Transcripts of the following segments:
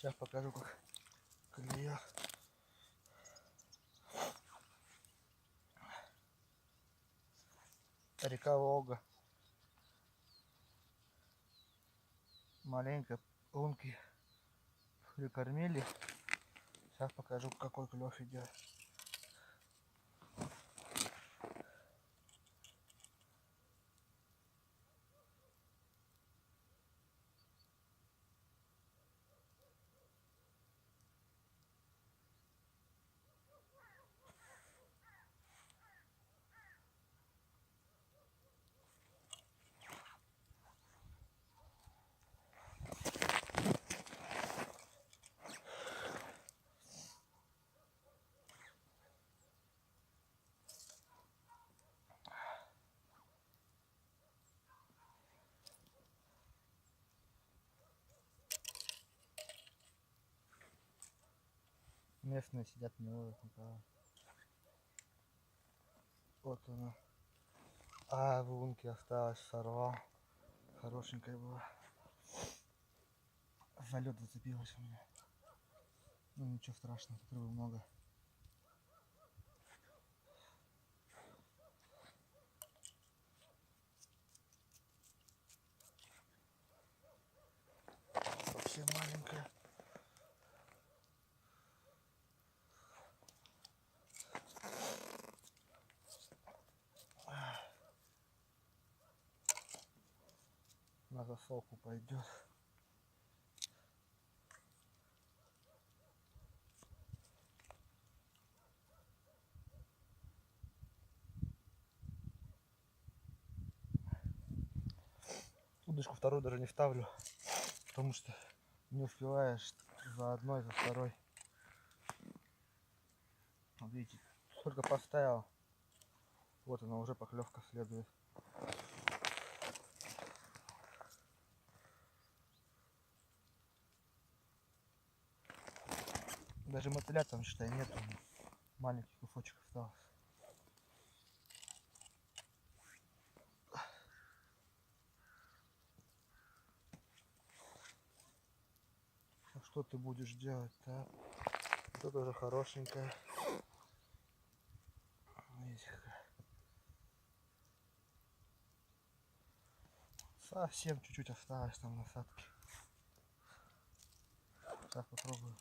Сейчас покажу, как клея. Река Волга. Маленько лунки прикормили. Сейчас покажу, какой клев идет. Местные сидят, не ловят никого. Вот она. А, в лунке осталось, сорвал. Хорошенькая была. За лед зацепилась у меня. Ну ничего страшного, тут рыбы много. Совсем маленькая. На засолку пойдет. Удочку вторую даже не ставлю, потому что не успеваешь за одной, за второй. Вот видите, только поставил, вот она уже поклевка следует. Даже мотыля там, считай, нету. Маленький кусочек остался. А что ты будешь делать-то? Тут уже хорошенькая. Видите, какая. Совсем чуть-чуть осталось там насадки. Сейчас попробую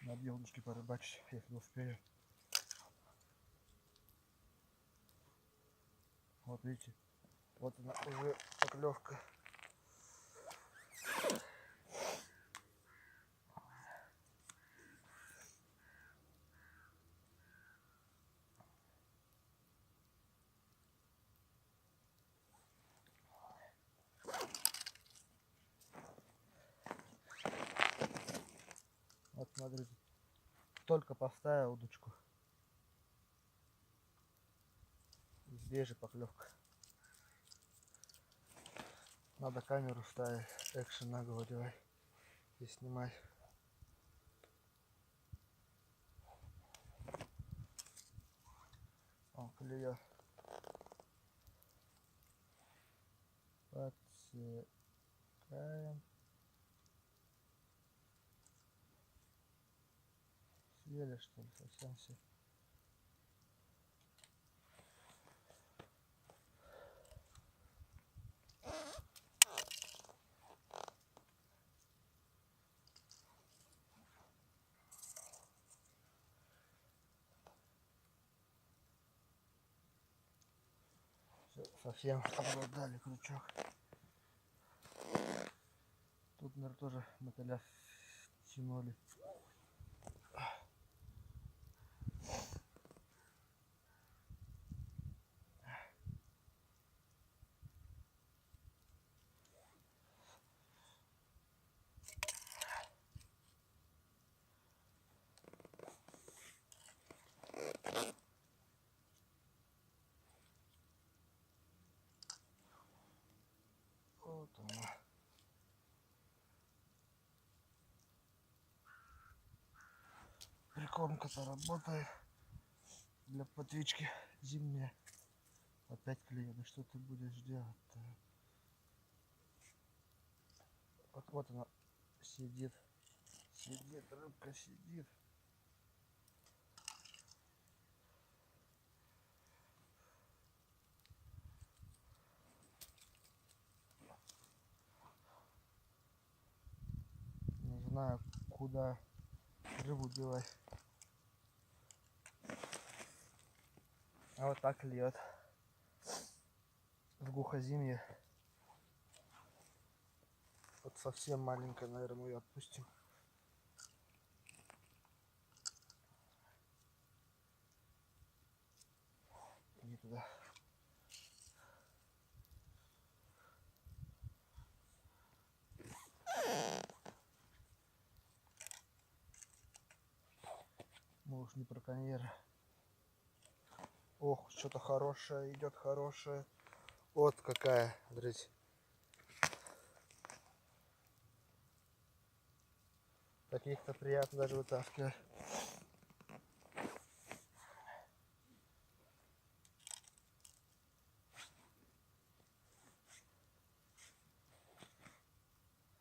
на две удочки порыбачить, если успею. Вот видите, вот она уже поклевка. Вот смотрите, только поставил удочку. Здесь же поклевка. Надо камеру ставить, экшен наголо делать и снимать. О, клюет. Подсекаем. Съели, что ли, совсем все. Совсем обладали крючок. Тут, наверное, тоже мотыля тянули. Вот она. Прикормка-то работает для плотвички зимняя. Опять клеит. Да что ты будешь делать-то? Вот она сидит. Сидит, рыбка сидит. Не знаю, куда рыбу девать. А вот так льет. В глухозимье. Вот совсем маленькая, наверное, мы ее отпустим. Не туда. Мы уж не браконьеры. Ох, что-то хорошее идет, хорошее. Вот какая, смотрите. Таких-то приятно даже вытаскивать.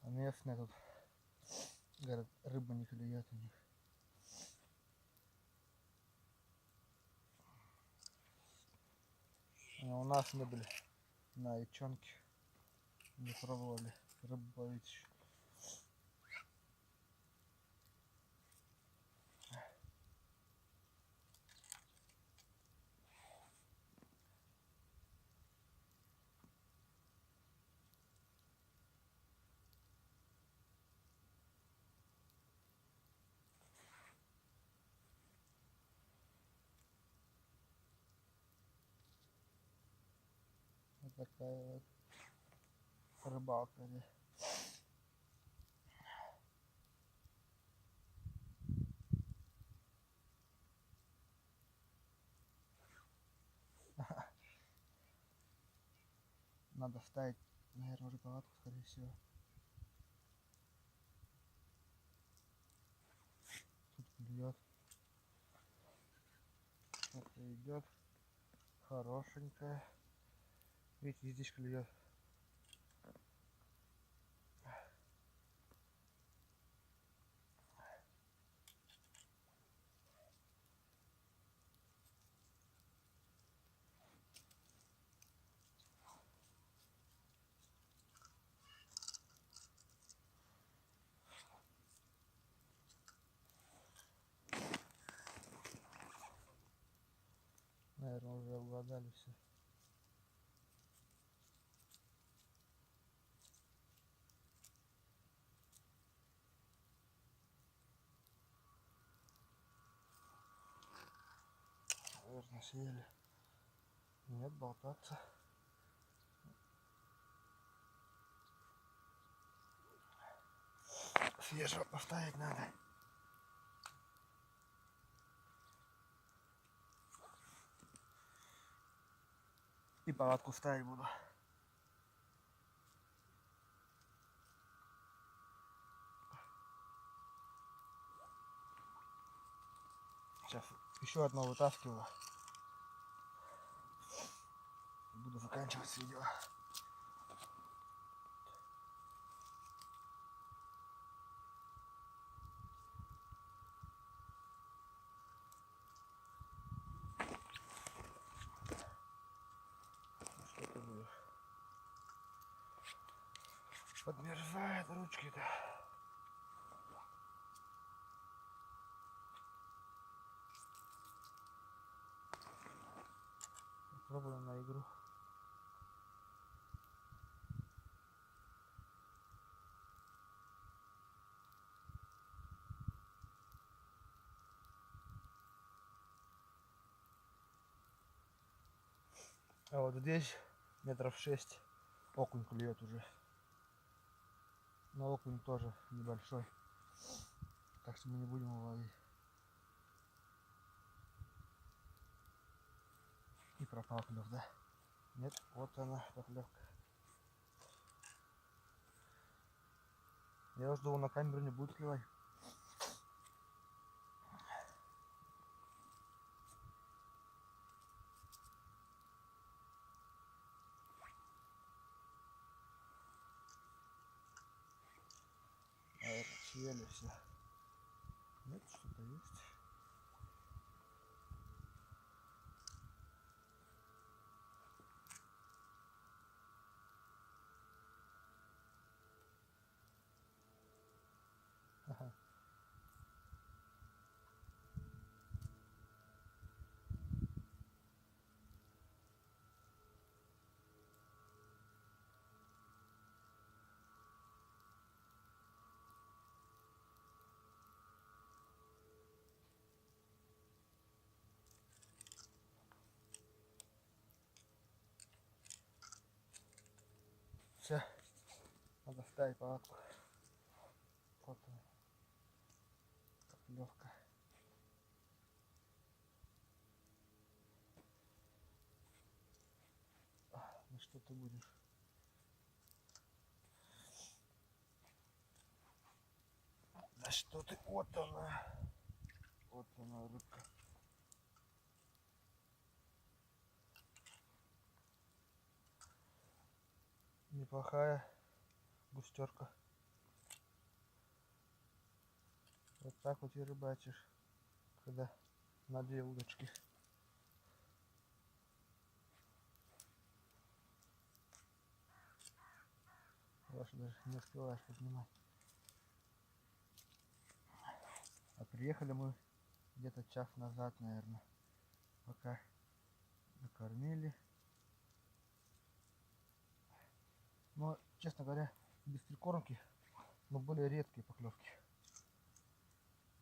А местные тут, говорят, рыба не клюет у них. А у нас не были на Ичонке. Не пробовали рыбу ловить еще. Вот такая вот рыбалка здесь. Надо ставить, наверное, уже палатку, скорее всего. Тут клюет. Это идет хорошенькая. Видите, здесь клюет. Наверное, уже угадали все. Наверное, съели. Нет, болтаться. Свежего поставить надо. И палатку ставить буду. Сейчас еще одно вытаскиваю. Буду заканчивать видео. Что ты будешь? Подмерзает ручки-то. Попробуем на игру. А вот здесь метров 6 окунь клюет уже. Но окунь тоже небольшой. Так что мы не будем его ловить. И пропал клев, да? Нет, вот она, поклевка. Я жду, на камеру не будет клевать. Наверное, съели все. Нет, что-то есть. Ага. Все, надо ставить палатку. Вот она, поклевка. Ну что ты будешь? Да что ты? Вот она. Вот она, рыбка. Неплохая густерка. Вот так вот и рыбачишь, когда на 2 удочки. Даже не успеваешь поднимать. А приехали мы где-то час назад, наверное. Пока накормили. Но, честно говоря, без прикормки, но более редкие поклевки.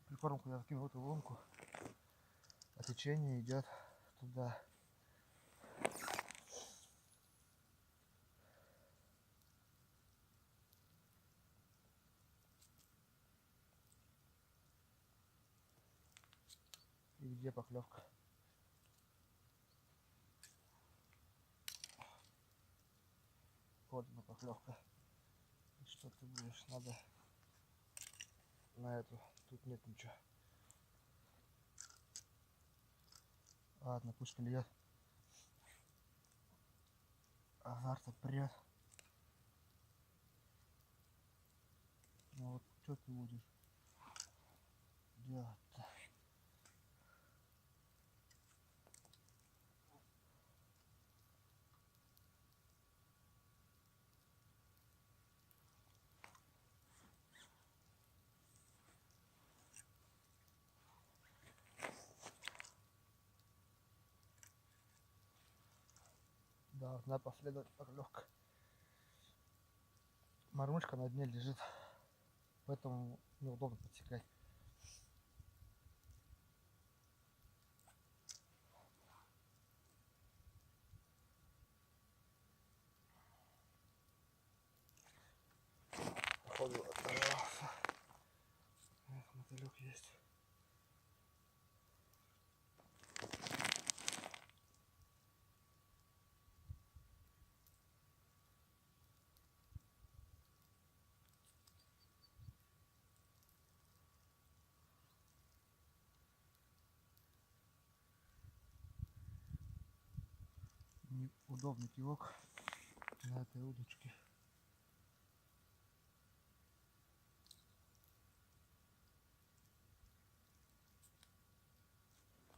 Прикормку я закинул в эту лунку, а течение идет туда. И где поклевка? Вот она поклевка. И что ты будешь? Надо на эту. Тут нет ничего. Ладно, пусть клюет. Азарт прет. Ну вот что ты будешь делать-то? Должна последовать поклевка. Мормышка на дне лежит, поэтому неудобно подсекать. Походу оторвался. Эх, мотылек есть. Неудобный кивок на этой удочке.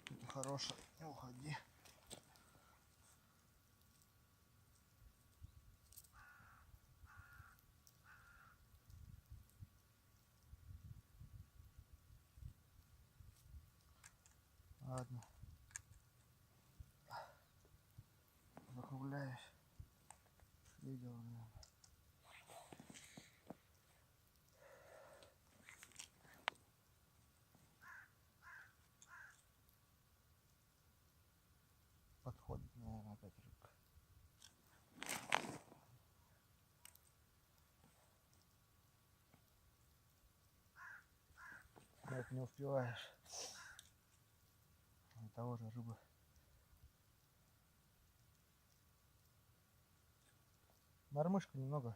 Это хорошо, не уходи. Ладно. Закругляюсь. Видео, наверное. Подходит, наверное, опять рыбка. Но это не успеваешь. Для того же рыбы. Мормышка немного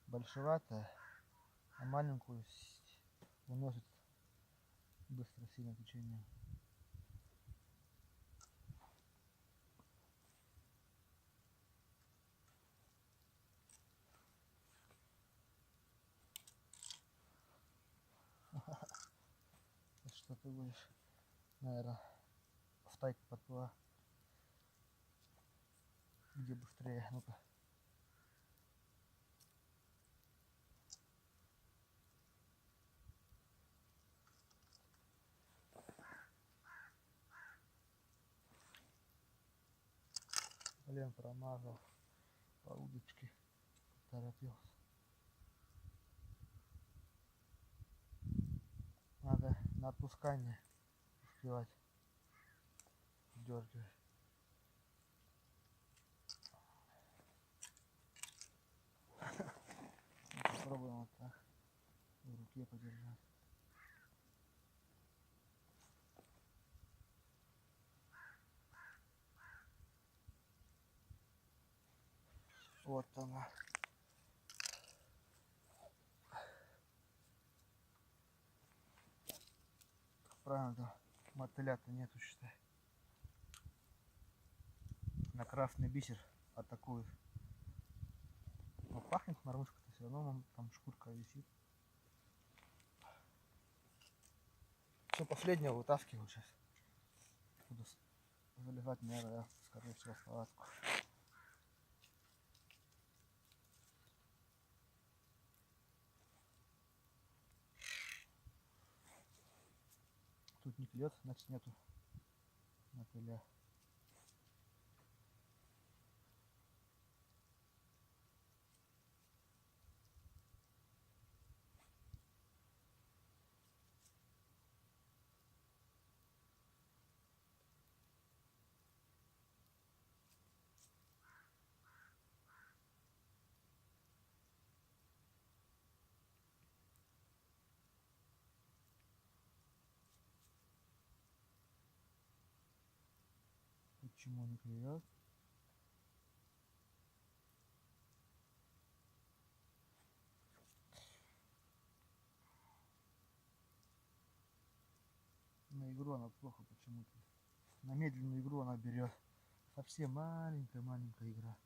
большеватая, а маленькую уносит быстро, сильно течением. что ты будешь, наверное, в тайку подплывать. Где быстрее? Ну-ка. Блин, промазал по удочке. Торопился. Надо на отпускание успевать дергать. Попробуем вот так в руке подержать. Вот она. Правда, мотыля-то нету, считай. На красный бисер атакует. Но пахнет морожка-то все равно, там шкурка висит. Все, последнего вытаскиваю сейчас. Буду заливать, наверное, скорее всего, салатку. Тут не клюет, значит нету мотыля. Почему не клюет? На игру она плохо почему-то. На медленную игру она берет. Совсем маленькая игра.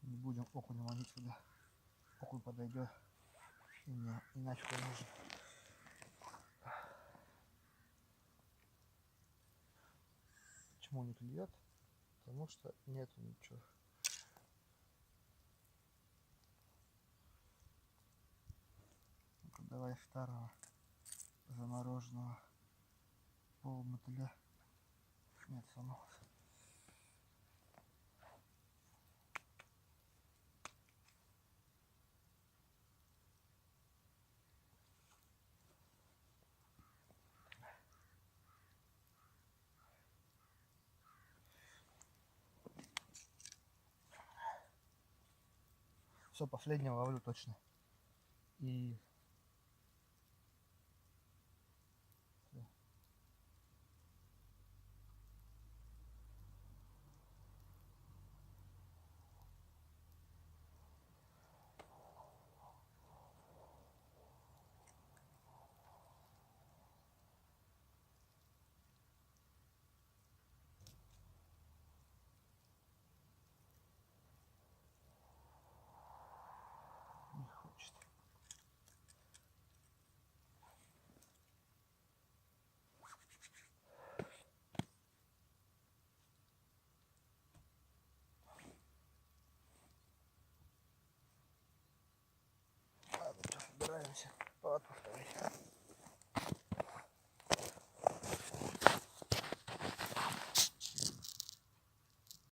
Не будем окуня ловить сюда. Окунь подойдет. И мне иначе нужен. Почему не клюет? Потому что нету ничего. Ну-ка, давай второго замороженного полумотыля. Нет, сломался. Все, последнего ловлю точно. И всё. Не хочет. Ладно, собираемся. Палатку ставить.